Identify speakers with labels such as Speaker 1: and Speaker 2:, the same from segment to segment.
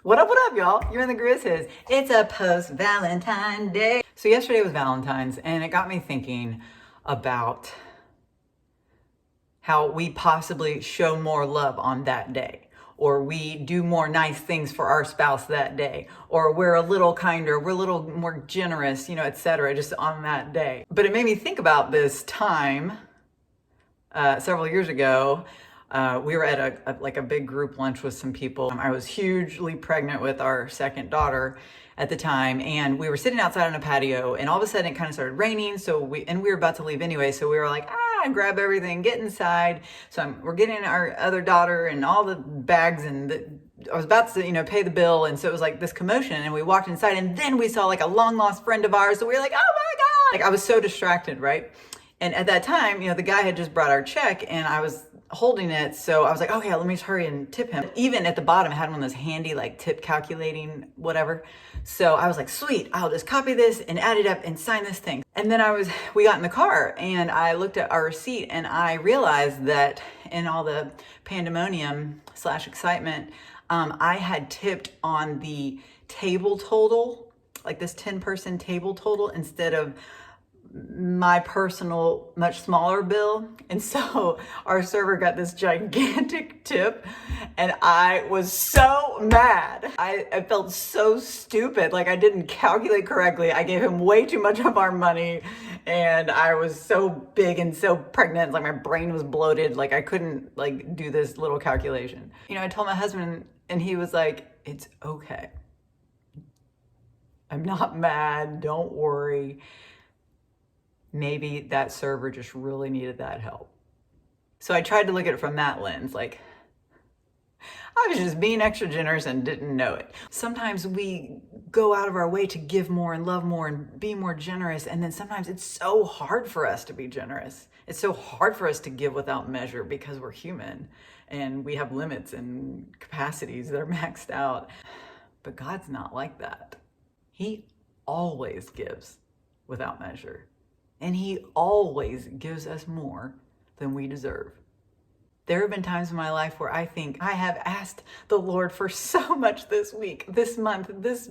Speaker 1: What up, y'all? You're in the Grizzlies. It's a post-Valentine day. So yesterday was Valentine's, and it got me thinking about how we possibly show more love on that day, or we do more nice things for our spouse that day, or we're a little kinder, we're a little more generous, etc., just on that day. But it made me think about this time several years ago. We were at a big group lunch with some people. I was hugely pregnant with our second daughter at the time, and we were sitting outside on a patio, and all of a sudden it kind of started raining. So we were about to leave anyway. So we were like, grab everything, get inside. So we're getting our other daughter and all the bags, and I was about to, pay the bill. And so it was like this commotion, and we walked inside, and then we saw like a long lost friend of ours. So we were like, oh my God. Like I was so distracted, right? And at that time, the guy had just brought our check, and I was holding it. So I was like, okay, let me just hurry and tip him. Even at the bottom, it had one of those handy like tip calculating whatever. So I was like, sweet, I'll just copy this and add it up and sign this thing. And then we got in the car, and I looked at our receipt, and I realized that in all the pandemonium / excitement, I had tipped on the table total, like this 10-person table total, instead of my personal much smaller bill. And so our server got this gigantic tip, and I was so mad. I felt so stupid, like I didn't calculate correctly. I gave him way too much of our money, and I was so big and so pregnant, like my brain was bloated, like I couldn't like do this little calculation. I told my husband, and he was like, it's okay, I'm not mad, don't worry. Maybe that server just really needed that help. So I tried to look at it from that lens, like I was just being extra generous and didn't know it. Sometimes we go out of our way to give more and love more and be more generous, and then sometimes it's so hard for us to be generous. It's so hard for us to give without measure because we're human and we have limits and capacities that are maxed out. But God's not like that. He always gives without measure. And he always gives us more than we deserve. There have been times in my life where I think I have asked the Lord for so much this week, this month, this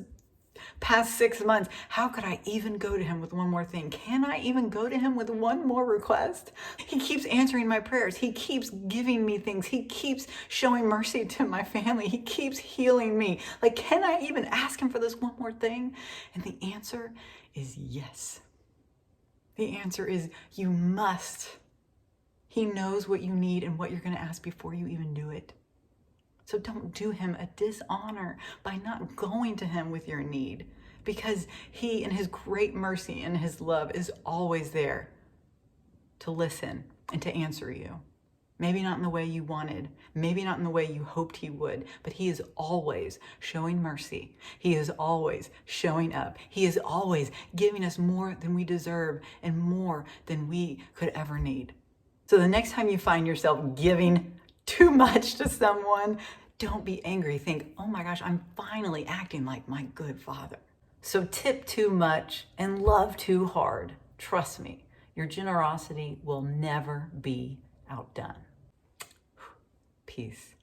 Speaker 1: past 6 months. How could I even go to him with one more thing? Can I even go to him with one more request? He keeps answering my prayers. He keeps giving me things. He keeps showing mercy to my family. He keeps healing me. Like, can I even ask him for this one more thing? And the answer is yes. The answer is you must. He knows what you need and what you're going to ask before you even do it. So don't do him a dishonor by not going to him with your need, because he, in his great mercy and his love, is always there to listen and to answer you. Maybe not in the way you wanted, maybe not in the way you hoped he would, but he is always showing mercy. He is always showing up. He is always giving us more than we deserve and more than we could ever need. So the next time you find yourself giving too much to someone, don't be angry. Think, oh my gosh, I'm finally acting like my good father. So tip too much and love too hard. Trust me, your generosity will never be outdone. Peace.